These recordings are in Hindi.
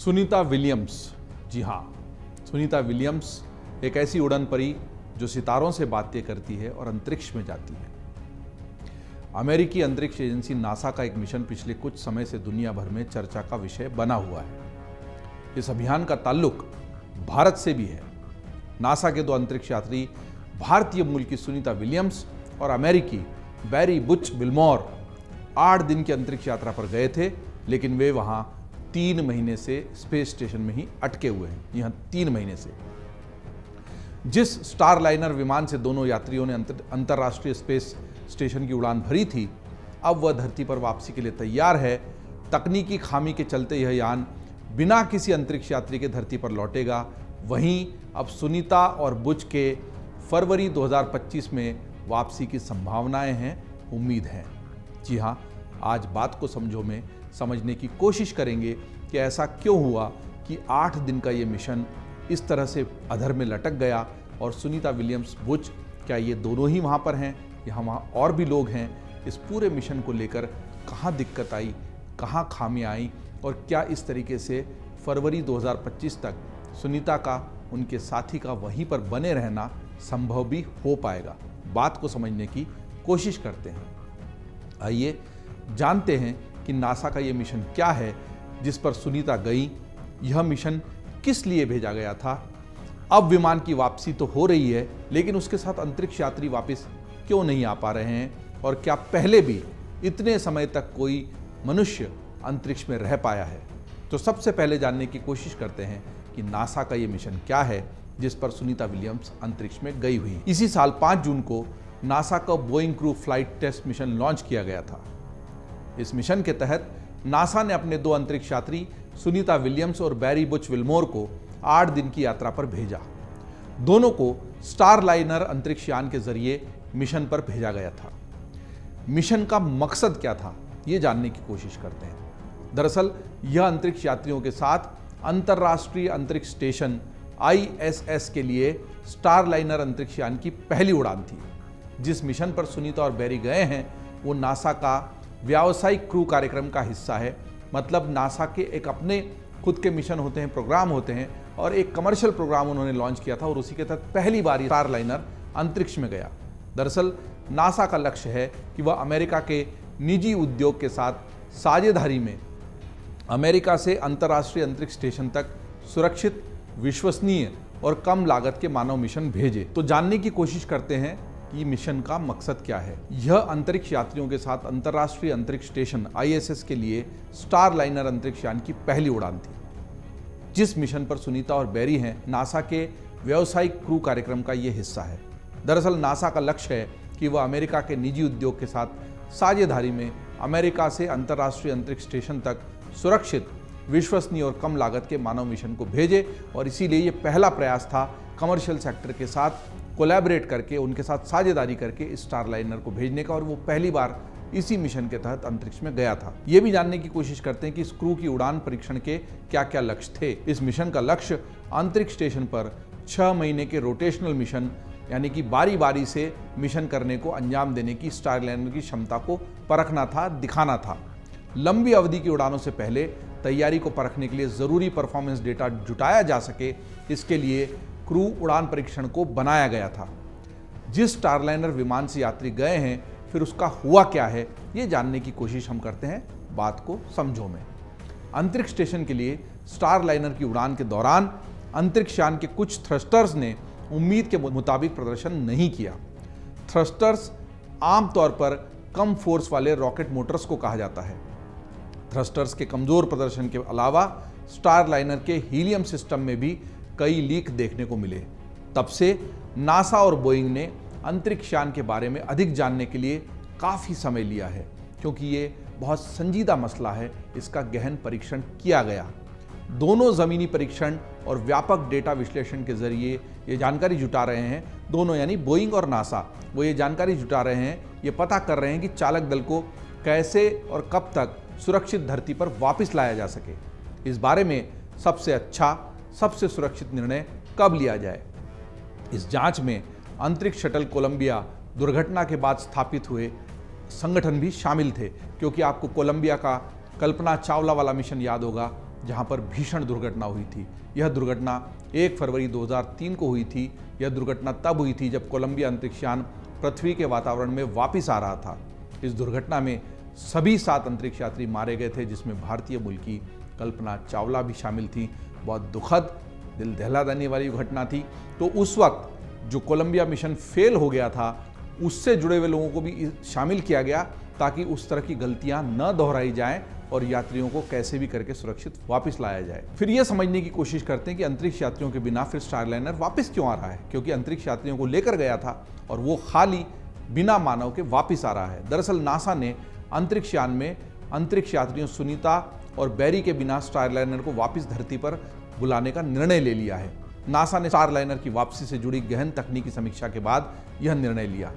सुनीता विलियम्स, जी हाँ, सुनीता विलियम्स एक ऐसी उड़न परी जो सितारों से बातें करती है और अंतरिक्ष में जाती है। अमेरिकी अंतरिक्ष एजेंसी नासा का एक मिशन पिछले कुछ समय से दुनिया भर में चर्चा का विषय बना हुआ है। इस अभियान का ताल्लुक भारत से भी है। नासा के दो अंतरिक्ष यात्री भारतीय मूल की सुनीता विलियम्स और अमेरिकी बैरी बुच विल्मोर 8 दिन की अंतरिक्ष यात्रा पर गए थे, लेकिन वे वहां 3 महीने से स्पेस स्टेशन में ही अटके हुए हैं। यहां 3 महीने से जिस स्टार लाइनर विमान से दोनों यात्रियों ने अंतर्राष्ट्रीय स्पेस स्टेशन की उड़ान भरी थी, अब वह धरती पर वापसी के लिए तैयार है। तकनीकी खामी के चलते यह यान बिना किसी अंतरिक्ष यात्री के धरती पर लौटेगा। वहीं अब सुनीता और बुच के फरवरी 2025 में वापसी की संभावनाएं हैं, उम्मीद है। जी हाँ, आज बात को समझो में समझने की कोशिश करेंगे कि ऐसा क्यों हुआ कि 8 दिन का ये मिशन इस तरह से अधर में लटक गया और सुनीता विलियम्स बुच, क्या ये दोनों ही वहाँ पर हैं या वहाँ और भी लोग हैं? इस पूरे मिशन को लेकर कहाँ दिक्कत आई, कहाँ खामियां आई और क्या इस तरीके से फरवरी 2025 तक सुनीता का, उनके साथी का वहीं पर बने रहना संभव भी हो पाएगा? बात को समझने की कोशिश करते हैं। आइए जानते हैं कि नासा का ये मिशन क्या है जिस पर सुनीता गई। यह मिशन किस लिए भेजा गया था? अब विमान की वापसी तो हो रही है, लेकिन उसके साथ अंतरिक्ष यात्री वापस क्यों नहीं आ पा रहे हैं? और क्या पहले भी इतने समय तक कोई मनुष्य अंतरिक्ष में रह पाया है? तो सबसे पहले जानने की कोशिश करते हैं कि नासा का ये मिशन क्या है जिस पर सुनीता विलियम्स अंतरिक्ष में गई हुई। इसी साल 5 जून को नासा का Boeing crew flight test mission launch किया गया था। इस मिशन के तहत नासा ने अपने 2 अंतरिक्ष यात्री सुनीता विलियम्स और बैरी बुच विल्मोर को 8 दिन की यात्रा पर भेजा। दोनों को स्टार लाइनर अंतरिक्ष यान के जरिए मिशन पर भेजा गया था। मिशन का मकसद क्या था, ये जानने की कोशिश करते हैं। दरअसल यह अंतरिक्ष यात्रियों के साथ अंतर्राष्ट्रीय अंतरिक्ष स्टेशन ISS के लिए स्टार लाइनर अंतरिक्ष यान की पहली उड़ान थी। जिस मिशन पर सुनीता और बैरी गए हैं वो नासा का व्यावसायिक क्रू कार्यक्रम का हिस्सा है। मतलब नासा के एक अपने खुद के मिशन होते हैं, प्रोग्राम होते हैं, और एक कमर्शियल प्रोग्राम उन्होंने लॉन्च किया था और उसी के तहत पहली बार स्टार लाइनर अंतरिक्ष में गया। दरअसल नासा का लक्ष्य है कि वह अमेरिका के निजी उद्योग के साथ साझेदारी में अमेरिका से अंतर्राष्ट्रीय अंतरिक्ष स्टेशन तक सुरक्षित, विश्वसनीय और कम लागत के मानव मिशन भेजे। तो जानने की कोशिश करते हैं कि मिशन का मकसद क्या है। यह अंतरिक्ष यात्रियों के साथ अंतर्राष्ट्रीय अंतरिक्ष स्टेशन ISS के लिए स्टार लाइनर अंतरिक्ष यान की पहली उड़ान थी। जिस मिशन पर सुनीता और बैरी हैं, नासा के व्यावसायिक क्रू कार्यक्रम का यह हिस्सा है। दरअसल नासा का लक्ष्य है कि वह अमेरिका के निजी उद्योग के साथ साझेदारी में अमेरिका से अंतर्राष्ट्रीय अंतरिक्ष स्टेशन तक सुरक्षित, विश्वसनीय और कम लागत के मानव मिशन को भेजे, और इसीलिए ये पहला प्रयास था कमर्शियल सेक्टर के साथ कोलैबोरेट करके, उनके साथ साझेदारी करके इस स्टार लाइनर को भेजने का, और वो पहली बार इसी मिशन के तहत अंतरिक्ष में गया था। ये भी जानने की कोशिश करते हैं कि इस क्रू की उड़ान परीक्षण के क्या क्या लक्ष्य थे। इस मिशन का लक्ष्य अंतरिक्ष स्टेशन पर 6 महीने के रोटेशनल मिशन, यानी कि बारी बारी से मिशन करने को अंजाम देने की स्टार लाइनर की क्षमता को परखना था, दिखाना था। लंबी अवधि की उड़ानों से पहले तैयारी को परखने के लिए ज़रूरी परफॉर्मेंस डेटा जुटाया जा सके, इसके लिए क्रू उड़ान परीक्षण को बनाया गया था। जिस स्टारलाइनर विमान से यात्री गए हैं, फिर उसका हुआ क्या है, ये जानने की कोशिश हम करते हैं। बात को समझो में। अंतरिक्ष स्टेशन के लिए स्टार लाइनर की उड़ान के दौरान अंतरिक्ष यान के कुछ थ्रस्टर्स ने उम्मीद के मुताबिक प्रदर्शन नहीं किया। थ्रस्टर्स आमतौर पर कम फोर्स वाले रॉकेट मोटर्स को कहा जाता है। थ्रस्टर्स के कमजोर प्रदर्शन के अलावा स्टार लाइनर के हीलियम सिस्टम में भी कई लीक देखने को मिले। तब से नासा और बोइंग ने अंतरिक्ष यान के बारे में अधिक जानने के लिए काफ़ी समय लिया है, क्योंकि ये बहुत संजीदा मसला है। इसका गहन परीक्षण किया गया। दोनों ज़मीनी परीक्षण और व्यापक डेटा विश्लेषण के जरिए ये जानकारी जुटा रहे हैं। दोनों यानी बोइंग और नासा, वो ये जानकारी जुटा रहे हैं, ये पता कर रहे हैं कि चालक दल को कैसे और कब तक सुरक्षित धरती पर वापस लाया जा सके। इस बारे में सबसे अच्छा, सबसे सुरक्षित निर्णय कब लिया जाए। इस जांच में अंतरिक्ष शटल कोलंबिया दुर्घटना के बाद स्थापित हुए संगठन भी शामिल थे, क्योंकि आपको कोलंबिया का कल्पना चावला वाला मिशन याद होगा। जहां पर भीषण दुर्घटना हुई थी। यह दुर्घटना 1 फरवरी 2003 को हुई थी। यह दुर्घटना तब हुई थी जब कोलंबिया अंतरिक्षयान पृथ्वी के वातावरण में वापस आ रहा था। इस दुर्घटना में सभी 7 अंतरिक्ष यात्री मारे गए थे, जिसमें भारतीय मूल की कल्पना चावला भी शामिल थी। बहुत दुखद, दिल दहला देने वाली घटना थी। तो उस वक्त जो कोलंबिया मिशन फेल हो गया था, उससे जुड़े हुए लोगों को भी शामिल किया गया ताकि उस तरह की गलतियां न दोहराई जाएं और यात्रियों को कैसे भी करके सुरक्षित वापस लाया जाए। फिर यह समझने की कोशिश करते हैं कि अंतरिक्ष यात्रियों के बिना फिर स्टारलाइनर वापस क्यों आ रहा है, क्योंकि अंतरिक्ष यात्रियों को लेकर गया था और वो खाली बिना मानव के वापस आ रहा है। दरअसल नासा ने अंतरिक्ष यान में अंतरिक्ष यात्रियों सुनीता और बैरी के बिना स्टारलाइनर को वापस धरती पर बुलाने का निर्णय ले लिया है। नासा ने स्टारलाइनर की वापसी से जुड़ी गहन तकनीकी समीक्षा के बाद यह निर्णय लिया।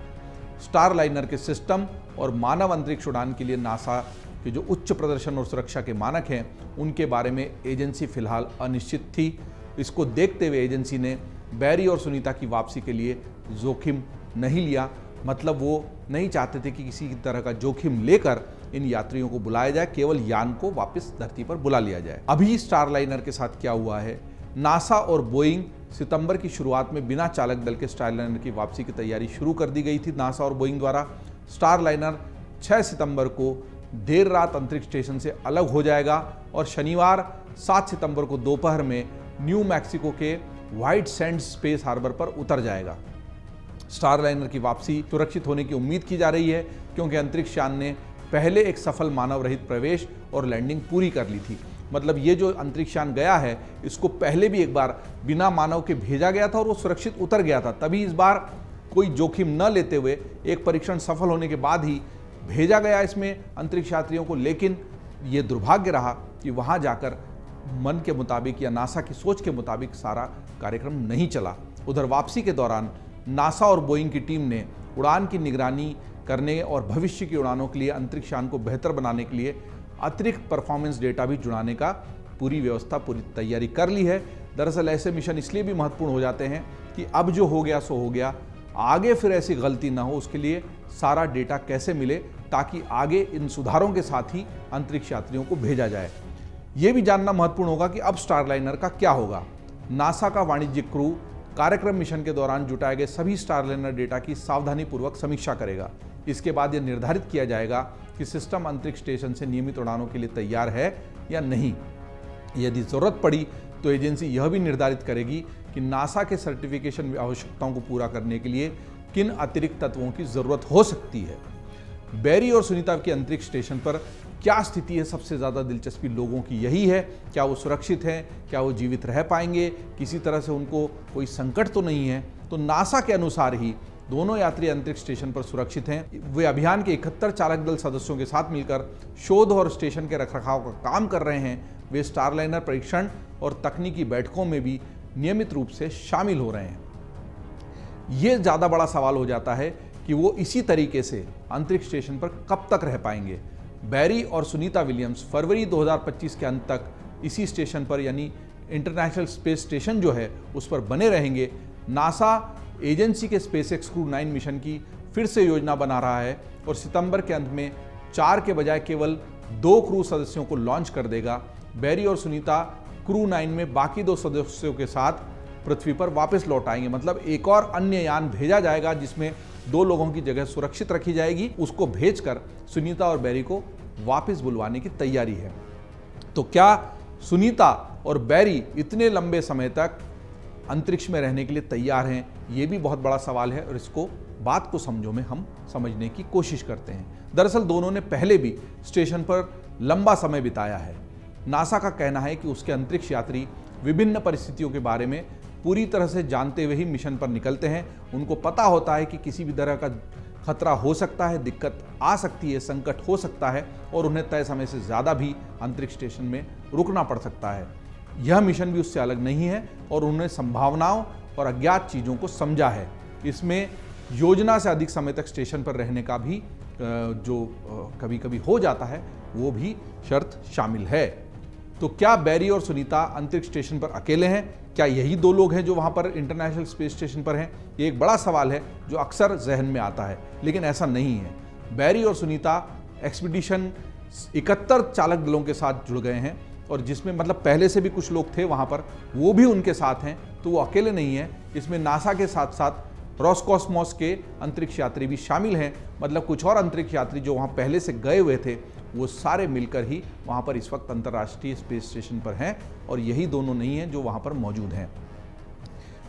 स्टारलाइनर के सिस्टम और मानव अंतरिक्ष उड़ान के लिए नासा के जो उच्च प्रदर्शन और सुरक्षा के मानक हैं, उनके बारे में एजेंसी फिलहाल अनिश्चित थी। इसको देखते हुए एजेंसी ने बैरी और सुनीता की वापसी के लिए जोखिम नहीं लिया। मतलब वो नहीं चाहते थे कि किसी तरह का जोखिम लेकर इन यात्रियों को बुलाया जाए, केवल यान को वापस धरती पर बुला लिया जाए। अभी स्टारलाइनर के साथ क्या हुआ है, नासा और बोइंग सितंबर की शुरुआत में बिना चालक दल के स्टारलाइनर की वापसी की तैयारी शुरू कर दी गई थी नासा और बोइंग द्वारा। स्टारलाइनर 6 सितंबर को देर रात अंतरिक्ष स्टेशन से अलग हो जाएगा और शनिवार 7 सितंबर को दोपहर में न्यू मैक्सिको के व्हाइट सैंड्स स्पेस हार्बर पर उतर जाएगा। स्टारलाइनर की वापसी सुरक्षित होने की उम्मीद की जा रही है, क्योंकि अंतरिक्ष यान ने पहले एक सफल मानव रहित प्रवेश और लैंडिंग पूरी कर ली थी। मतलब ये जो अंतरिक्ष यान गया है, इसको पहले भी एक बार बिना मानव के भेजा गया था और वो सुरक्षित उतर गया था। तभी इस बार कोई जोखिम न लेते हुए एक परीक्षण सफल होने के बाद ही भेजा गया इसमें अंतरिक्ष यात्रियों को। लेकिन ये दुर्भाग्य रहा कि वहाँ जाकर मन के मुताबिक या नासा की सोच के मुताबिक सारा कार्यक्रम नहीं चला। उधर वापसी के दौरान नासा और बोइंग की टीम ने उड़ान की निगरानी करने और भविष्य की उड़ानों के लिए अंतरिक्ष यान को बेहतर बनाने के लिए अतिरिक्त परफॉर्मेंस डेटा भी जुड़ाने का पूरी व्यवस्था, पूरी तैयारी कर ली है। दरअसल ऐसे मिशन इसलिए भी महत्वपूर्ण हो जाते हैं कि अब जो हो गया सो हो गया, आगे फिर ऐसी गलती ना हो, उसके लिए सारा डेटा कैसे मिले ताकि आगे इन सुधारों के साथ ही अंतरिक्ष यात्रियों को भेजा जाए। ये भी जानना महत्वपूर्ण होगा कि अब स्टारलाइनर का क्या होगा। नासा का वाणिज्यिक क्रू कार्यक्रम मिशन के दौरान जुटाए गए सभी स्टारलाइनर डेटा की सावधानीपूर्वक समीक्षा करेगा। इसके बाद यह निर्धारित किया जाएगा कि सिस्टम अंतरिक्ष स्टेशन से नियमित उड़ानों के लिए तैयार है या नहीं। यदि जरूरत पड़ी तो एजेंसी यह भी निर्धारित करेगी कि नासा के सर्टिफिकेशन आवश्यकताओं को पूरा करने के लिए किन अतिरिक्त तत्वों की जरूरत हो सकती है। बैरी और सुनीता के अंतरिक्ष स्टेशन पर क्या स्थिति है, सबसे ज़्यादा दिलचस्पी लोगों की यही है। क्या वो सुरक्षित हैं, क्या वो जीवित रह पाएंगे, किसी तरह से उनको कोई संकट तो नहीं है। तो नासा के अनुसार ही दोनों यात्री अंतरिक्ष स्टेशन पर सुरक्षित हैं। वे अभियान के 71 चालक दल सदस्यों के साथ मिलकर शोध और स्टेशन के रखरखाव का काम कर रहे हैं। वे स्टारलाइनर परीक्षण और तकनीकी बैठकों में भी नियमित रूप से शामिल हो रहे हैं। ये ज़्यादा बड़ा सवाल हो जाता है कि वो इसी तरीके से अंतरिक्ष स्टेशन पर कब तक रह पाएंगे। बैरी और सुनीता विलियम्स फरवरी 2025 के अंत तक इसी स्टेशन पर, यानी इंटरनेशनल स्पेस स्टेशन जो है उस पर बने रहेंगे। नासा एजेंसी के स्पेसएक्स क्रू 9 मिशन की फिर से योजना बना रहा है और सितंबर के अंत में 4 के बजाय केवल 2 क्रू सदस्यों को लॉन्च कर देगा। बैरी और सुनीता क्रू 9 में बाकी 2 सदस्यों के साथ पृथ्वी पर वापस लौट आएंगे। मतलब एक और अन्य यान भेजा जाएगा जिसमें 2 लोगों की जगह सुरक्षित रखी जाएगी। उसको भेजकर सुनीता और बैरी को वापस बुलवाने की तैयारी है। तो क्या सुनीता और बैरी इतने लंबे समय तक अंतरिक्ष में रहने के लिए तैयार हैं? ये भी बहुत बड़ा सवाल है और इसको बात को समझो में हम समझने की कोशिश करते हैं। दरअसल दोनों ने पहले भी स्टेशन पर लंबा समय बिताया है। नासा का कहना है कि उसके अंतरिक्ष यात्री विभिन्न परिस्थितियों के बारे में पूरी तरह से जानते हुए ही मिशन पर निकलते हैं। उनको पता होता है कि किसी भी तरह का खतरा हो सकता है, दिक्कत आ सकती है, संकट हो सकता है और उन्हें तय समय से ज़्यादा भी अंतरिक्ष स्टेशन में रुकना पड़ सकता है। यह मिशन भी उससे अलग नहीं है और उन्होंने संभावनाओं और अज्ञात चीज़ों को समझा है। इसमें योजना से अधिक समय तक स्टेशन पर रहने का भी जो कभी कभी हो जाता है वो भी शर्त शामिल है। तो क्या बैरी और सुनीता अंतरिक्ष स्टेशन पर अकेले हैं? क्या यही 2 लोग हैं जो वहां पर इंटरनेशनल स्पेस स्टेशन पर हैं? ये एक बड़ा सवाल है जो अक्सर जहन में आता है, लेकिन ऐसा नहीं है। बैरी और सुनीता एक्सपीडिशन 71 चालक दलों के साथ जुड़ गए हैं। और जिसमें मतलब पहले से भी कुछ लोग थे वहाँ पर, वो भी उनके साथ हैं, तो वो अकेले नहीं है। इसमें नासा के साथ साथ रोसकॉस्मोस के अंतरिक्ष यात्री भी शामिल हैं, मतलब कुछ और अंतरिक्ष यात्री जो वहाँ पहले से गए हुए थे, वो सारे मिलकर ही वहाँ पर इस वक्त अंतर्राष्ट्रीय स्पेस स्टेशन पर हैं, और यही दोनों नहीं हैं जो वहाँ पर मौजूद हैं।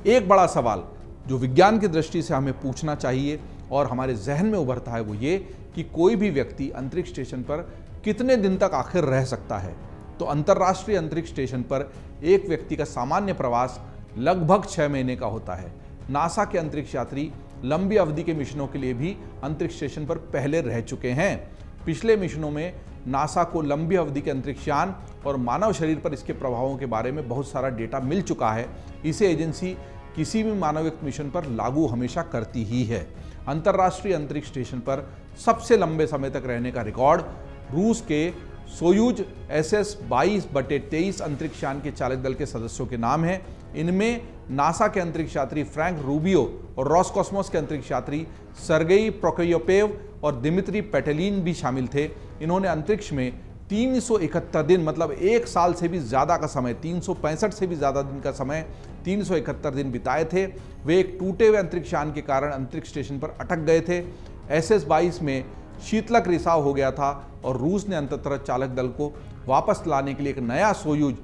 एक बड़ा सवाल जो विज्ञान की दृष्टि से हमें पूछना चाहिए और हमारे जहन में उभरता है वो ये कि कोई भी व्यक्ति अंतरिक्ष स्टेशन पर कितने दिन तक आखिर रह सकता है। तो अंतर्राष्ट्रीय अंतरिक्ष स्टेशन पर एक व्यक्ति का सामान्य प्रवास लगभग 6 महीने का होता है। नासा के अंतरिक्ष यात्री लंबी अवधि के मिशनों के लिए भी अंतरिक्ष स्टेशन पर पहले रह चुके हैं। पिछले मिशनों में नासा को लंबी अवधि के अंतरिक्ष यान और मानव शरीर पर इसके प्रभावों के बारे में बहुत सारा डेटा मिल चुका है। इसे एजेंसी किसी भी मानवयुक्त मिशन पर लागू हमेशा करती ही है। अंतर्राष्ट्रीय अंतरिक्ष स्टेशन पर सबसे लंबे समय तक रहने का रिकॉर्ड रूस के सोयूज SS-22/23 अंतरिक्ष यान के चालक दल के सदस्यों के नाम है। इनमें नासा के अंतरिक्ष यात्री फ्रैंक रूबियो और रोसकॉस्मोस के अंतरिक्ष यात्री सर्गेई प्रोकोपियोव और दिमित्री पेटेलिन भी शामिल थे। इन्होंने अंतरिक्ष में 371 दिन, मतलब एक साल से भी ज़्यादा का समय, 365 से भी ज़्यादा दिन का समय, 371 दिन बिताए थे। वे एक टूटे हुए अंतरिक्ष यान के कारण अंतरिक्ष स्टेशन पर अटक गए थे। SS-22 में शीतलक रिसाव हो गया था और रूस ने अंततः चालक दल को वापस लाने के लिए एक नया सोयूज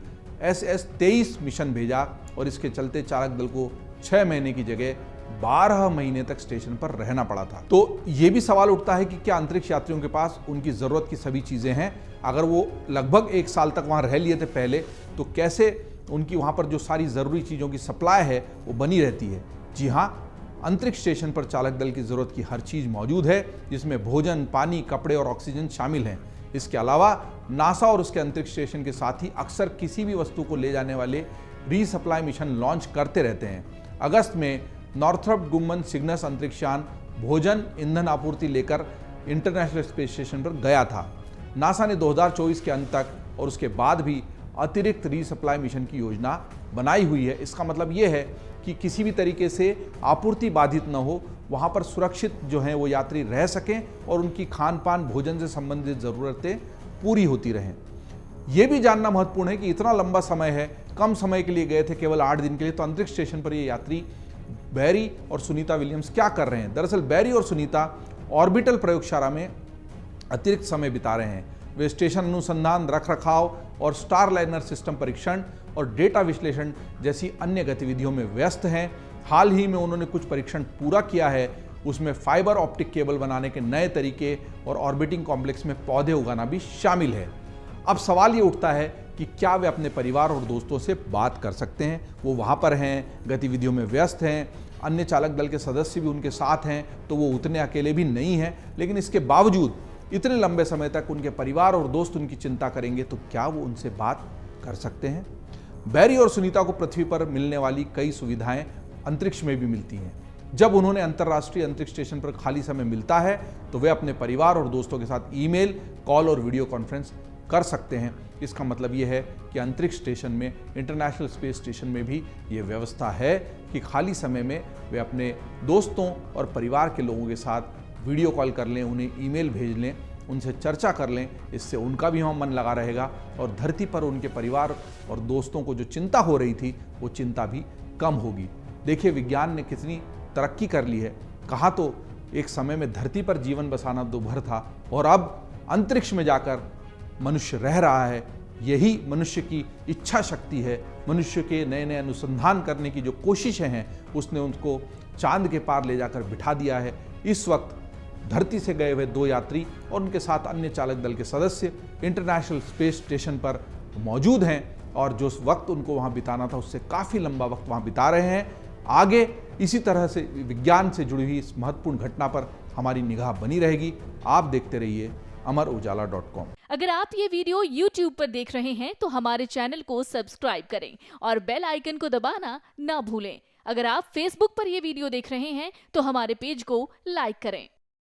SS-23 मिशन भेजा और इसके चलते चालक दल को 6 महीने की जगह 12 महीने तक स्टेशन पर रहना पड़ा था। तो ये भी सवाल उठता है कि क्या अंतरिक्ष यात्रियों के पास उनकी ज़रूरत की सभी चीज़ें हैं? अगर वो लगभग एक साल तक वहाँ रह लिए थे पहले, तो कैसे उनकी वहाँ पर जो सारी ज़रूरी चीज़ों की सप्लाई है वो बनी रहती है? जी हाँ, अंतरिक्ष स्टेशन पर चालक दल की ज़रूरत की हर चीज़ मौजूद है, जिसमें भोजन, पानी, कपड़े और ऑक्सीजन शामिल हैं। इसके अलावा नासा और उसके अंतरिक्ष स्टेशन के साथ ही अक्सर किसी भी वस्तु को ले जाने वाले रीसप्लाई मिशन लॉन्च करते रहते हैं। अगस्त में नॉर्थरोप गुम्मन सिग्नस अंतरिक्ष यान भोजन, ईंधन आपूर्ति लेकर इंटरनेशनल स्पेस स्टेशन पर गया था। नासा ने 2024 के अंत तक और उसके बाद भी अतिरिक्त रीसप्लाई मिशन की योजना बनाई हुई है। इसका मतलब ये है कि किसी भी तरीके से आपूर्ति बाधित न हो, वहाँ पर सुरक्षित जो हैं वो यात्री रह सकें और उनकी खान पान, भोजन से संबंधित ज़रूरतें पूरी होती रहें। ये भी जानना महत्वपूर्ण है कि इतना लंबा समय है, कम समय के लिए गए थे, केवल 8 दिन के लिए, तो अंतरिक्ष स्टेशन पर ये यात्री बैरी और सुनीता विलियम्स क्या कर रहे हैं? दरअसल बैरी और सुनीता ऑर्बिटल प्रयोगशाला में अतिरिक्त समय बिता रहे हैं। वे स्टेशन अनुसंधान, रखरखाव और स्टारलाइनर सिस्टम परीक्षण और डेटा विश्लेषण जैसी अन्य गतिविधियों में व्यस्त हैं। हाल ही में उन्होंने कुछ परीक्षण पूरा किया है, उसमें फाइबर ऑप्टिक केबल बनाने के नए तरीके और ऑर्बिटिंग कॉम्प्लेक्स में पौधे उगाना भी शामिल है। अब सवाल ये उठता है कि क्या वे अपने परिवार और दोस्तों से बात कर सकते हैं? वो वहाँ पर हैं, गतिविधियों में व्यस्त हैं, अन्य चालक दल के सदस्य भी उनके साथ हैं, तो वो उतने अकेले भी नहीं हैं। लेकिन इसके बावजूद इतने लंबे समय तक उनके परिवार और दोस्त उनकी चिंता करेंगे, तो क्या वो उनसे बात कर सकते हैं? बैरी और सुनीता को पृथ्वी पर मिलने वाली कई सुविधाएं अंतरिक्ष में भी मिलती हैं। जब उन्होंने अंतर्राष्ट्रीय अंतरिक्ष स्टेशन पर खाली समय मिलता है, तो वे अपने परिवार और दोस्तों के साथ ईमेल, कॉल और वीडियो कॉन्फ्रेंस कर सकते हैं। इसका मतलब ये है कि अंतरिक्ष स्टेशन में, इंटरनेशनल स्पेस स्टेशन में भी ये व्यवस्था है कि खाली समय में वे अपने दोस्तों और परिवार के लोगों के साथ वीडियो कॉल कर लें, उन्हें ईमेल भेज लें, उनसे चर्चा कर लें। इससे उनका भी वहाँ मन लगा रहेगा और धरती पर उनके परिवार और दोस्तों को जो चिंता हो रही थी, वो चिंता भी कम होगी। देखिए, विज्ञान ने कितनी तरक्की कर ली है। कहाँ तो एक समय में धरती पर जीवन बसाना दुभर था और अब अंतरिक्ष में जाकर मनुष्य रह रहा है। यही मनुष्य की इच्छा शक्ति है। मनुष्य के नए नए अनुसंधान करने की जो कोशिशें हैं, उसने उनको चांद के पार ले जाकर बिठा दिया है। इस वक्त धरती से गए हुए 2 यात्री और उनके साथ अन्य चालक दल के सदस्य इंटरनेशनल स्पेस स्टेशन पर मौजूद हैं और जो वक्त उनको वहाँ बिताना था, उससे काफ़ी लंबा वक्त वहाँ बिता रहे हैं। आगे इसी तरह से विज्ञान से जुड़ी हुई इस महत्वपूर्ण घटना पर हमारी निगाह बनी रहेगी। आप देखते रहिए अमरउजाला.com। अगर आप ये वीडियो YouTube पर देख रहे हैं तो हमारे चैनल को सब्सक्राइब करें और बेल आइकन को दबाना ना भूलें। अगर आप Facebook पर ये वीडियो देख रहे हैं तो हमारे पेज को लाइक करें।